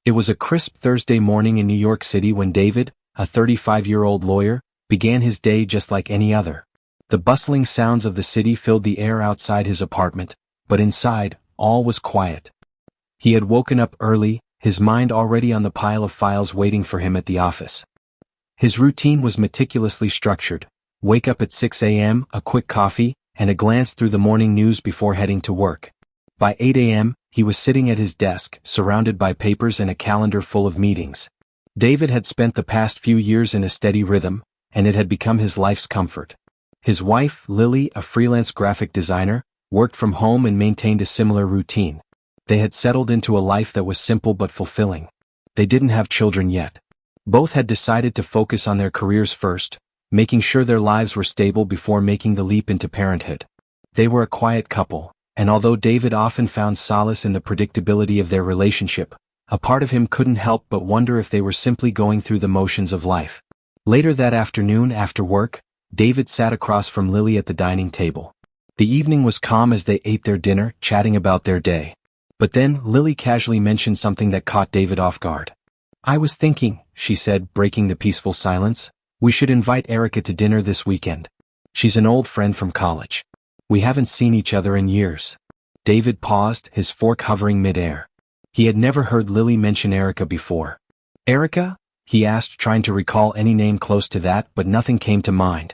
It was a crisp Thursday morning in New York City when David, a 35-year-old lawyer, began his day just like any other. The bustling sounds of the city filled the air outside his apartment, but inside, all was quiet. He had woken up early, his mind already on the pile of files waiting for him at the office. His routine was meticulously structured: wake up at 6 a.m., a quick coffee, and a glance through the morning news before heading to work. By 8 a.m., he was sitting at his desk, surrounded by papers and a calendar full of meetings. David had spent the past few years in a steady rhythm, and it had become his life's comfort. His wife, Lily, a freelance graphic designer, worked from home and maintained a similar routine. They had settled into a life that was simple but fulfilling. They didn't have children yet. Both had decided to focus on their careers first, making sure their lives were stable before making the leap into parenthood. They were a quiet couple, and although David often found solace in the predictability of their relationship, a part of him couldn't help but wonder if they were simply going through the motions of life. Later that afternoon after work, David sat across from Lily at the dining table. The evening was calm as they ate their dinner, chatting about their day. But then Lily casually mentioned something that caught David off guard. "I was thinking," she said, breaking the peaceful silence, "we should invite Erica to dinner this weekend. She's an old friend from college. We haven't seen each other in years." David paused, his fork hovering mid-air. He had never heard Lily mention Erica before. "Erica?" he asked, trying to recall any name close to that, but nothing came to mind.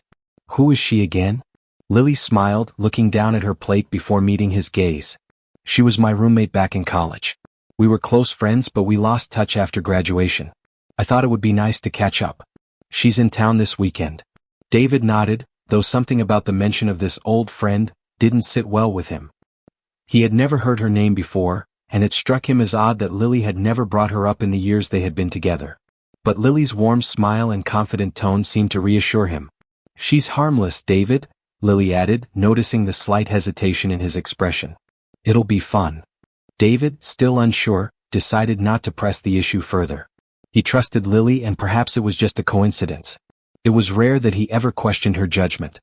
"Who is she again?" Lily smiled, looking down at her plate before meeting his gaze. "She was my roommate back in college. We were close friends, but we lost touch after graduation. I thought it would be nice to catch up. She's in town this weekend." David nodded, though something about the mention of this old friend didn't sit well with him. He had never heard her name before, and it struck him as odd that Lily had never brought her up in the years they had been together. But Lily's warm smile and confident tone seemed to reassure him. "She's harmless, David," Lily added, noticing the slight hesitation in his expression. "It'll be fun." David, still unsure, decided not to press the issue further. He trusted Lily, and perhaps it was just a coincidence. It was rare that he ever questioned her judgment.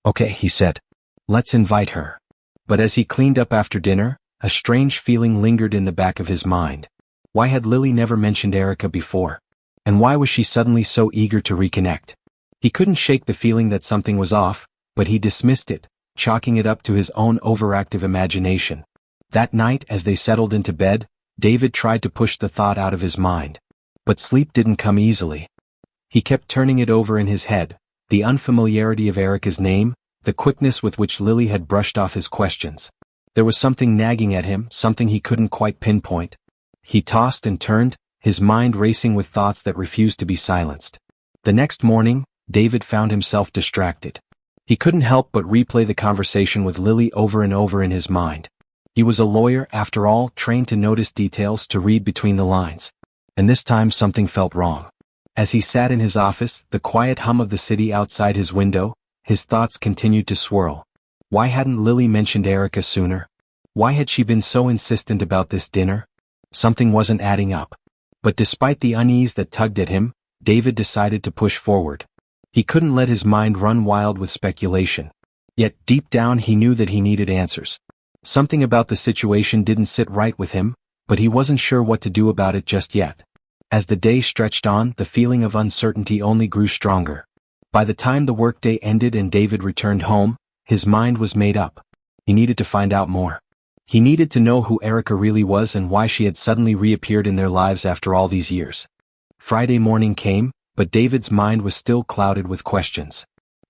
"Okay," he said. "Let's invite her." But as he cleaned up after dinner, a strange feeling lingered in the back of his mind. Why had Lily never mentioned Erica before? And why was she suddenly so eager to reconnect? He couldn't shake the feeling that something was off, but he dismissed it, chalking it up to his own overactive imagination. That night, as they settled into bed, David tried to push the thought out of his mind. But sleep didn't come easily. He kept turning it over in his head: the unfamiliarity of Erica's name, the quickness with which Lily had brushed off his questions. There was something nagging at him, something he couldn't quite pinpoint. He tossed and turned, his mind racing with thoughts that refused to be silenced. The next morning, David found himself distracted. He couldn't help but replay the conversation with Lily over and over in his mind. He was a lawyer, after all, trained to notice details, to read between the lines. And this time something felt wrong. As he sat in his office, the quiet hum of the city outside his window, his thoughts continued to swirl. Why hadn't Lily mentioned Erica sooner? Why had she been so insistent about this dinner? Something wasn't adding up. But despite the unease that tugged at him, David decided to push forward. He couldn't let his mind run wild with speculation. Yet deep down he knew that he needed answers. Something about the situation didn't sit right with him, but he wasn't sure what to do about it just yet. As the day stretched on, the feeling of uncertainty only grew stronger. By the time the workday ended and David returned home, his mind was made up. He needed to find out more. He needed to know who Erica really was and why she had suddenly reappeared in their lives after all these years. Friday morning came, but David's mind was still clouded with questions.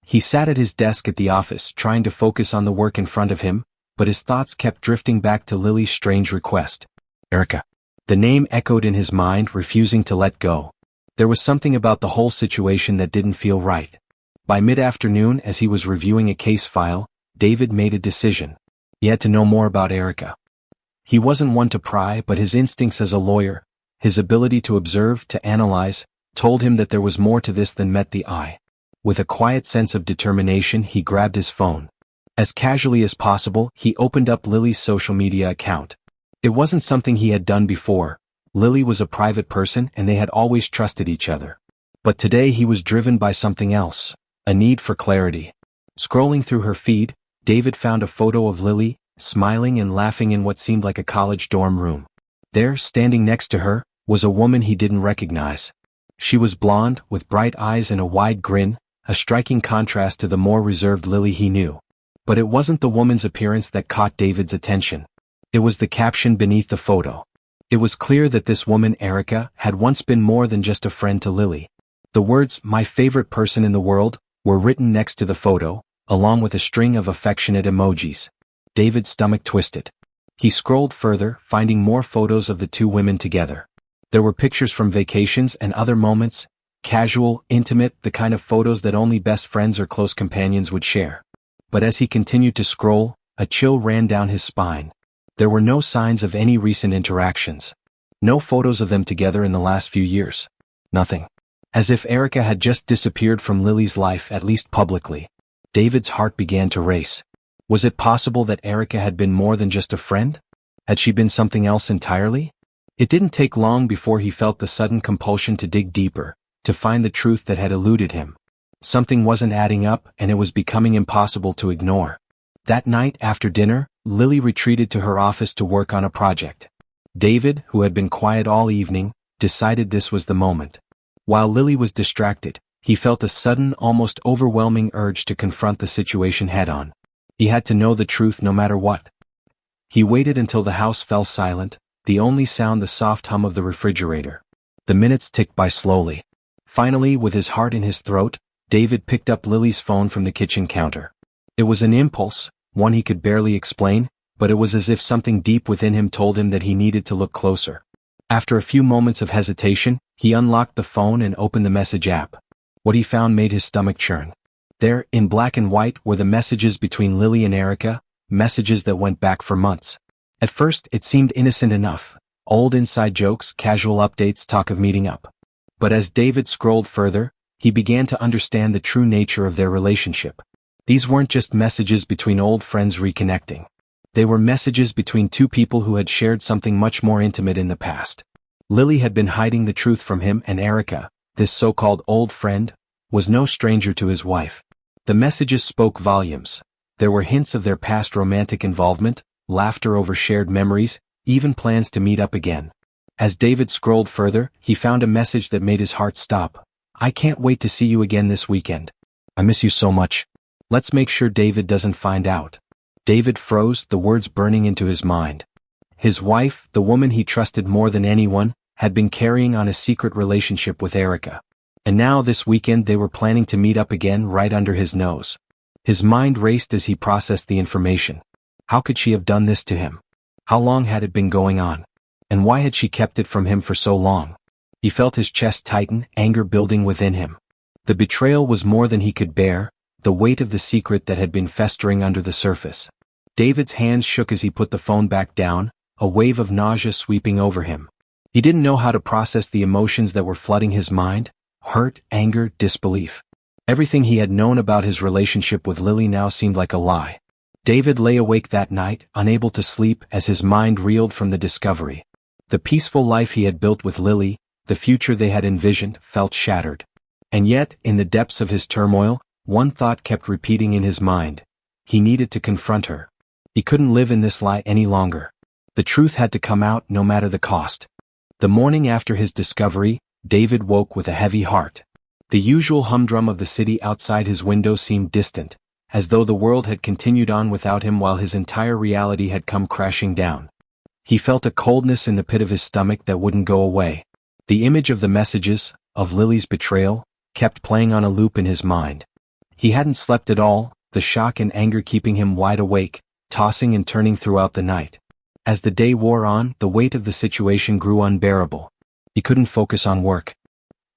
He sat at his desk at the office, trying to focus on the work in front of him, but his thoughts kept drifting back to Lily's strange request. Erica. The name echoed in his mind, refusing to let go. There was something about the whole situation that didn't feel right. By mid-afternoon, as he was reviewing a case file, David made a decision. He had to know more about Erica. He wasn't one to pry, but his instincts as a lawyer, his ability to observe, to analyze, told him that there was more to this than met the eye. With a quiet sense of determination, he grabbed his phone. As casually as possible, he opened up Lily's social media account. It wasn't something he had done before. Lily was a private person and they had always trusted each other. But today he was driven by something else, a need for clarity. Scrolling through her feed, David found a photo of Lily, smiling and laughing in what seemed like a college dorm room. There, standing next to her, was a woman he didn't recognize. She was blonde, with bright eyes and a wide grin, a striking contrast to the more reserved Lily he knew. But it wasn't the woman's appearance that caught David's attention. It was the caption beneath the photo. It was clear that this woman, Erica, had once been more than just a friend to Lily. The words, "my favorite person in the world," were written next to the photo, along with a string of affectionate emojis. David's stomach twisted. He scrolled further, finding more photos of the two women together. There were pictures from vacations and other moments, casual, intimate, the kind of photos that only best friends or close companions would share. But as he continued to scroll, a chill ran down his spine. There were no signs of any recent interactions. No photos of them together in the last few years. Nothing. As if Erica had just disappeared from Lily's life, at least publicly. David's heart began to race. Was it possible that Erica had been more than just a friend? Had she been something else entirely? It didn't take long before he felt the sudden compulsion to dig deeper, to find the truth that had eluded him. Something wasn't adding up, and it was becoming impossible to ignore. That night after dinner, Lily retreated to her office to work on a project. David, who had been quiet all evening, decided this was the moment. While Lily was distracted, he felt a sudden, almost overwhelming urge to confront the situation head-on. He had to know the truth no matter what. He waited until the house fell silent, the only sound the soft hum of the refrigerator. The minutes ticked by slowly. Finally, with his heart in his throat, David picked up Lily's phone from the kitchen counter. It was an impulse, one he could barely explain, but it was as if something deep within him told him that he needed to look closer. After a few moments of hesitation, he unlocked the phone and opened the message app. What he found made his stomach churn. There, in black and white, were the messages between Lily and Erica, messages that went back for months. At first, it seemed innocent enough. Old inside jokes, casual updates, talk of meeting up. But as David scrolled further, he began to understand the true nature of their relationship. These weren't just messages between old friends reconnecting. They were messages between two people who had shared something much more intimate in the past. Lily had been hiding the truth from him, and Erica, this so-called old friend, was no stranger to his wife. The messages spoke volumes. There were hints of their past romantic involvement, laughter over shared memories, even plans to meet up again. As David scrolled further, he found a message that made his heart stop. "I can't wait to see you again this weekend. I miss you so much. Let's make sure David doesn't find out." David froze, the words burning into his mind. His wife, the woman he trusted more than anyone, had been carrying on a secret relationship with Erica. And now this weekend they were planning to meet up again right under his nose. His mind raced as he processed the information. How could she have done this to him? How long had it been going on? And why had she kept it from him for so long? He felt his chest tighten, anger building within him. The betrayal was more than he could bear, the weight of the secret that had been festering under the surface. David's hands shook as he put the phone back down, a wave of nausea sweeping over him. He didn't know how to process the emotions that were flooding his mind: hurt, anger, disbelief. Everything he had known about his relationship with Lily now seemed like a lie. David lay awake that night, unable to sleep, as his mind reeled from the discovery. The peaceful life he had built with Lily, the future they had envisioned, felt shattered. And yet, in the depths of his turmoil, one thought kept repeating in his mind. He needed to confront her. He couldn't live in this lie any longer. The truth had to come out no matter the cost. The morning after his discovery, David woke with a heavy heart. The usual humdrum of the city outside his window seemed distant, as though the world had continued on without him while his entire reality had come crashing down. He felt a coldness in the pit of his stomach that wouldn't go away. The image of the messages, of Lily's betrayal, kept playing on a loop in his mind. He hadn't slept at all, the shock and anger keeping him wide awake, tossing and turning throughout the night. As the day wore on, the weight of the situation grew unbearable. He couldn't focus on work.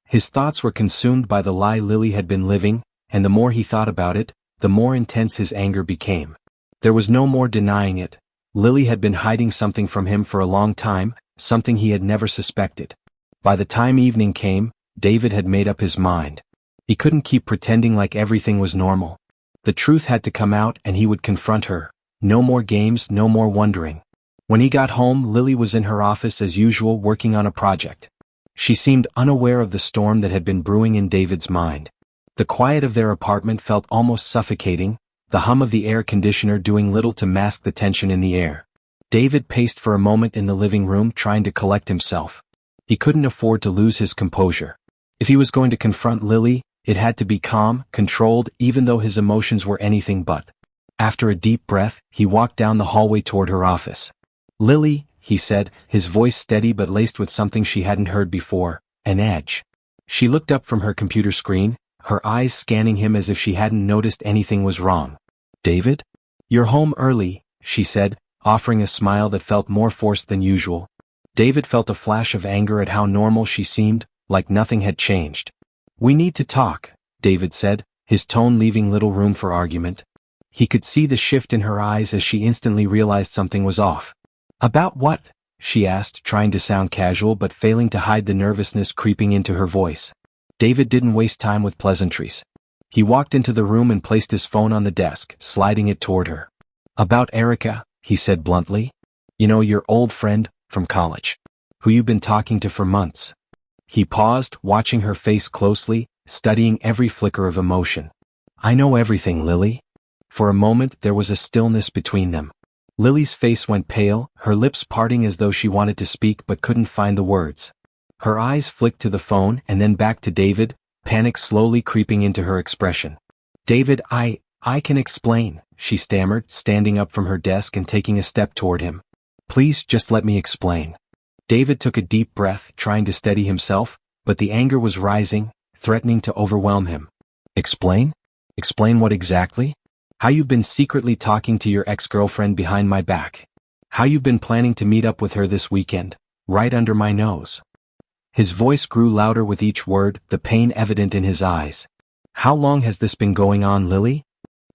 His thoughts were consumed by the lie Lily had been living, and the more he thought about it, the more intense his anger became. There was no more denying it. Lily had been hiding something from him for a long time, something he had never suspected. By the time evening came, David had made up his mind. He couldn't keep pretending like everything was normal. The truth had to come out and he would confront her. No more games, no more wondering. When he got home, Lily was in her office as usual, working on a project. She seemed unaware of the storm that had been brewing in David's mind. The quiet of their apartment felt almost suffocating, the hum of the air conditioner doing little to mask the tension in the air. David paced for a moment in the living room, trying to collect himself. He couldn't afford to lose his composure. If he was going to confront Lily, it had to be calm, controlled, even though his emotions were anything but. After a deep breath, he walked down the hallway toward her office. "Lily," he said, his voice steady but laced with something she hadn't heard before, an edge. She looked up from her computer screen, her eyes scanning him as if she hadn't noticed anything was wrong. "David? You're home early," she said, offering a smile that felt more forced than usual. David felt a flash of anger at how normal she seemed, like nothing had changed. "We need to talk," David said, his tone leaving little room for argument. He could see the shift in her eyes as she instantly realized something was off. "About what?" she asked, trying to sound casual but failing to hide the nervousness creeping into her voice. David didn't waste time with pleasantries. He walked into the room and placed his phone on the desk, sliding it toward her. "About Erica," he said bluntly. "You know, your old friend from college, who you've been talking to for months." He paused, watching her face closely, studying every flicker of emotion. "I know everything, Lily." For a moment there was a stillness between them. Lily's face went pale, her lips parting as though she wanted to speak but couldn't find the words. Her eyes flicked to the phone and then back to David, panic slowly creeping into her expression. "David, I can explain," she stammered, standing up from her desk and taking a step toward him. "Please just let me explain." David took a deep breath, trying to steady himself, but the anger was rising, threatening to overwhelm him. "Explain? Explain what exactly?" "How you've been secretly talking to your ex-girlfriend behind my back. How you've been planning to meet up with her this weekend, right under my nose." His voice grew louder with each word, the pain evident in his eyes. "How long has this been going on, Lily?"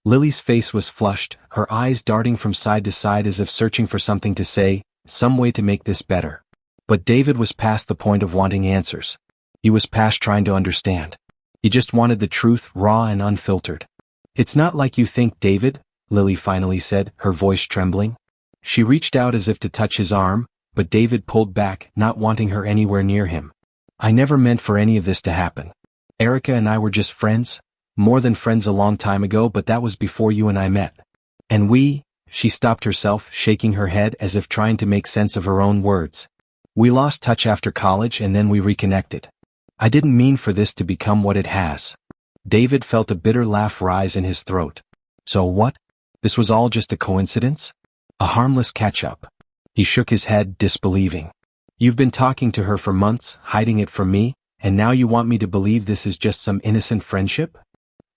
Lily's face was flushed, her eyes darting from side to side as if searching for something to say, some way to make this better. But David was past the point of wanting answers. He was past trying to understand. He just wanted the truth, raw and unfiltered. "It's not like you think, David," Lily finally said, her voice trembling. She reached out as if to touch his arm, but David pulled back, not wanting her anywhere near him. "I never meant for any of this to happen. Erica and I were just friends, more than friends a long time ago, but that was before you and I met. And she stopped herself, shaking her head as if trying to make sense of her own words. "We lost touch after college and then we reconnected. I didn't mean for this to become what it has." David felt a bitter laugh rise in his throat. "So what? This was all just a coincidence? A harmless catch-up?" He shook his head, disbelieving. "You've been talking to her for months, hiding it from me, and now you want me to believe this is just some innocent friendship?"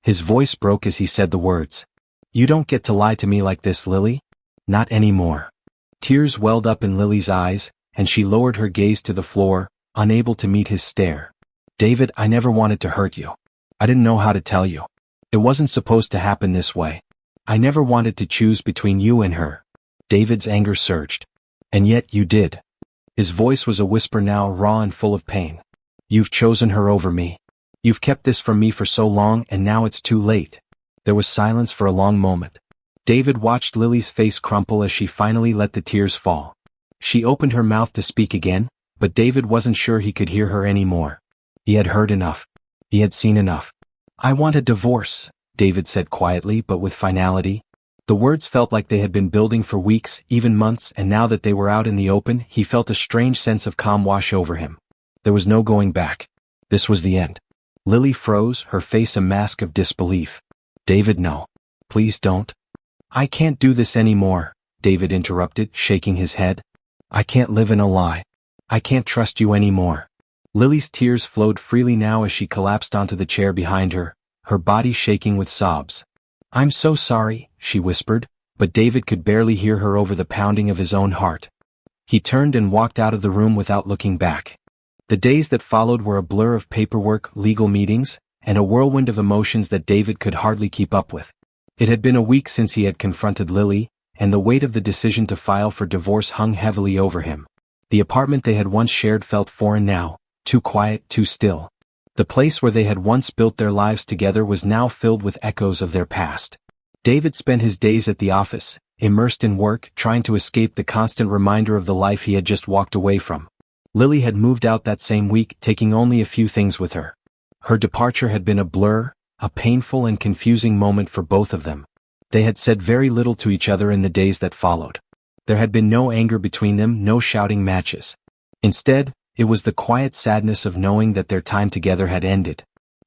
His voice broke as he said the words. "You don't get to lie to me like this, Lily. Not anymore." Tears welled up in Lily's eyes, and she lowered her gaze to the floor, unable to meet his stare. "David, I never wanted to hurt you. I didn't know how to tell you. It wasn't supposed to happen this way. I never wanted to choose between you and her." David's anger surged. "And yet you did." His voice was a whisper now, raw and full of pain. "You've chosen her over me. You've kept this from me for so long and now it's too late." There was silence for a long moment. David watched Lily's face crumple as she finally let the tears fall. She opened her mouth to speak again, but David wasn't sure he could hear her anymore. He had heard enough. He had seen enough. "I want a divorce," David said quietly but with finality. The words felt like they had been building for weeks, even months, and now that they were out in the open, he felt a strange sense of calm wash over him. There was no going back. This was the end. Lily froze, her face a mask of disbelief. "David, no. Please don't." "I can't do this anymore," David interrupted, shaking his head. "I can't live in a lie. I can't trust you anymore." Lily's tears flowed freely now as she collapsed onto the chair behind her, her body shaking with sobs. "I'm so sorry," she whispered, but David could barely hear her over the pounding of his own heart. He turned and walked out of the room without looking back. The days that followed were a blur of paperwork, legal meetings, and a whirlwind of emotions that David could hardly keep up with. It had been a week since he had confronted Lily, and the weight of the decision to file for divorce hung heavily over him. The apartment they had once shared felt foreign now, too quiet, too still. The place where they had once built their lives together was now filled with echoes of their past. David spent his days at the office, immersed in work, trying to escape the constant reminder of the life he had just walked away from. Lily had moved out that same week, taking only a few things with her. Her departure had been a blur, a painful and confusing moment for both of them. They had said very little to each other in the days that followed. There had been no anger between them, no shouting matches. Instead, It was the quiet sadness of knowing that their time together had ended.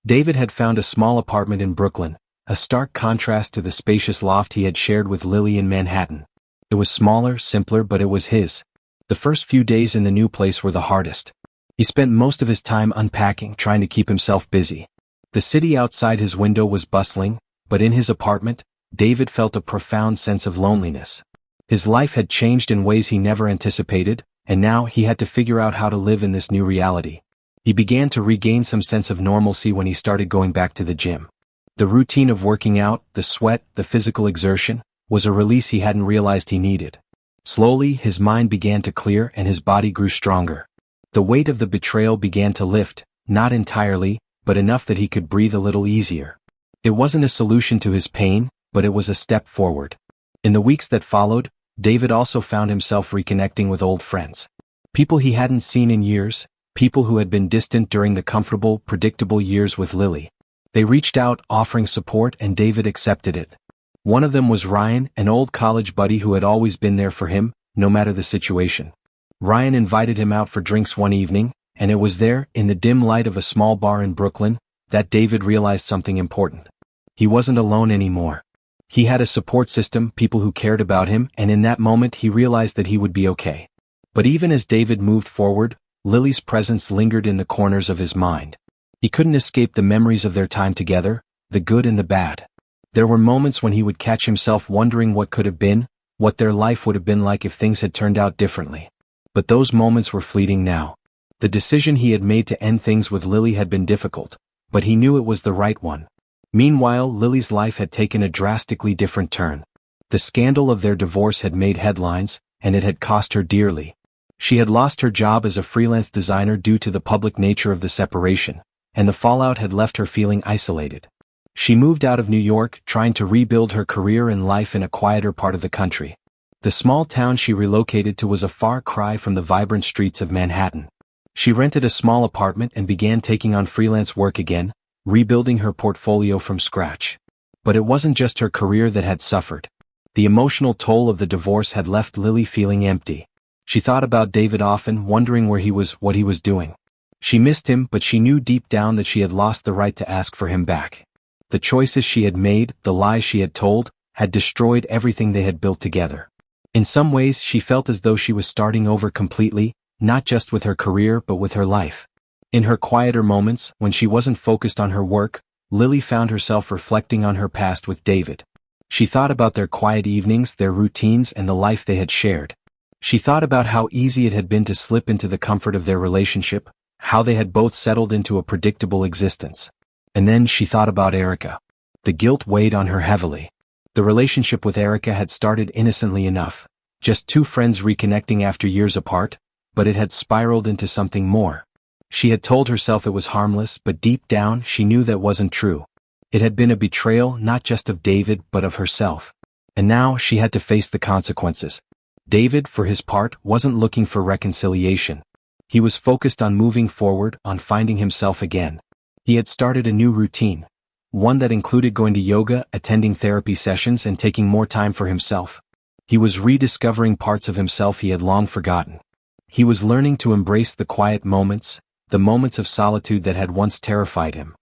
David had found a small apartment in Brooklyn, a stark contrast to the spacious loft he had shared with Lily in Manhattan. It was smaller, simpler, but it was his. The first few days in the new place were the hardest. He spent most of his time unpacking, trying to keep himself busy. The city outside his window was bustling, but in his apartment, David felt a profound sense of loneliness. His life had changed in ways he never anticipated, and now he had to figure out how to live in this new reality. He began to regain some sense of normalcy when he started going back to the gym. The routine of working out, the sweat, the physical exertion, was a release he hadn't realized he needed. Slowly, his mind began to clear and his body grew stronger. The weight of the betrayal began to lift, not entirely, but enough that he could breathe a little easier. It wasn't a solution to his pain, but it was a step forward. In the weeks that followed, David also found himself reconnecting with old friends. People he hadn't seen in years, people who had been distant during the comfortable, predictable years with Lily. They reached out, offering support, and David accepted it. One of them was Ryan, an old college buddy who had always been there for him, no matter the situation. Ryan invited him out for drinks one evening, and it was there, in the dim light of a small bar in Brooklyn, that David realized something important. He wasn't alone anymore. He had a support system, people who cared about him, and in that moment he realized that he would be okay. But even as David moved forward, Lily's presence lingered in the corners of his mind. He couldn't escape the memories of their time together, the good and the bad. There were moments when he would catch himself wondering what could have been, what their life would have been like if things had turned out differently. But those moments were fleeting now. The decision he had made to end things with Lily had been difficult, but he knew it was the right one. Meanwhile, Lily's life had taken a drastically different turn. The scandal of their divorce had made headlines, and it had cost her dearly. She had lost her job as a freelance designer due to the public nature of the separation, and the fallout had left her feeling isolated. She moved out of New York, trying to rebuild her career and life in a quieter part of the country. The small town she relocated to was a far cry from the vibrant streets of Manhattan. She rented a small apartment and began taking on freelance work again, rebuilding her portfolio from scratch. But it wasn't just her career that had suffered. The emotional toll of the divorce had left Lily feeling empty. She thought about David often, wondering where he was, what he was doing. She missed him, but she knew deep down that she had lost the right to ask for him back. The choices she had made, the lies she had told, had destroyed everything they had built together. In some ways, she felt as though she was starting over completely, not just with her career but with her life. In her quieter moments, when she wasn't focused on her work, Lily found herself reflecting on her past with David. She thought about their quiet evenings, their routines, and the life they had shared. She thought about how easy it had been to slip into the comfort of their relationship, how they had both settled into a predictable existence. And then she thought about Erica. The guilt weighed on her heavily. The relationship with Erica had started innocently enough, just two friends reconnecting after years apart, but it had spiraled into something more. She had told herself it was harmless, but deep down she knew that wasn't true. It had been a betrayal not just of David but of herself. And now she had to face the consequences. David, for his part, wasn't looking for reconciliation. He was focused on moving forward, on finding himself again. He had started a new routine, one that included going to yoga, attending therapy sessions, and taking more time for himself. He was rediscovering parts of himself he had long forgotten. He was learning to embrace the quiet moments, the moments of solitude that had once terrified him.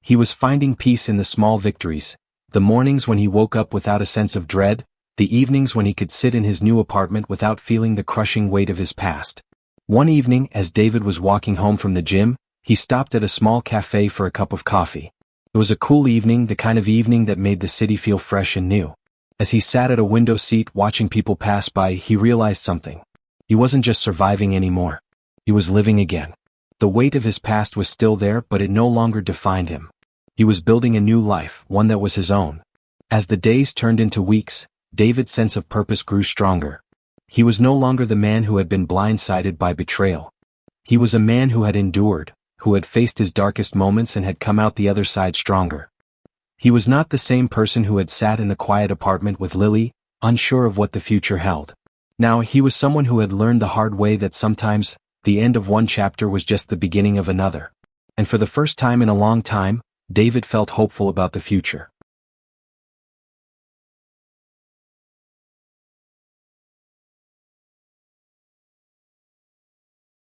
He was finding peace in the small victories, the mornings when he woke up without a sense of dread, the evenings when he could sit in his new apartment without feeling the crushing weight of his past. One evening, as David was walking home from the gym, he stopped at a small cafe for a cup of coffee. It was a cool evening, the kind of evening that made the city feel fresh and new. As he sat at a window seat watching people pass by, he realized something. He wasn't just surviving anymore. He was living again. The weight of his past was still there, but it no longer defined him. He was building a new life, one that was his own. As the days turned into weeks, David's sense of purpose grew stronger. He was no longer the man who had been blindsided by betrayal. He was a man who had endured, who had faced his darkest moments and had come out the other side stronger. He was not the same person who had sat in the quiet apartment with Lily, unsure of what the future held. Now he was someone who had learned the hard way that sometimes, the end of one chapter was just the beginning of another. And for the first time in a long time, David felt hopeful about the future.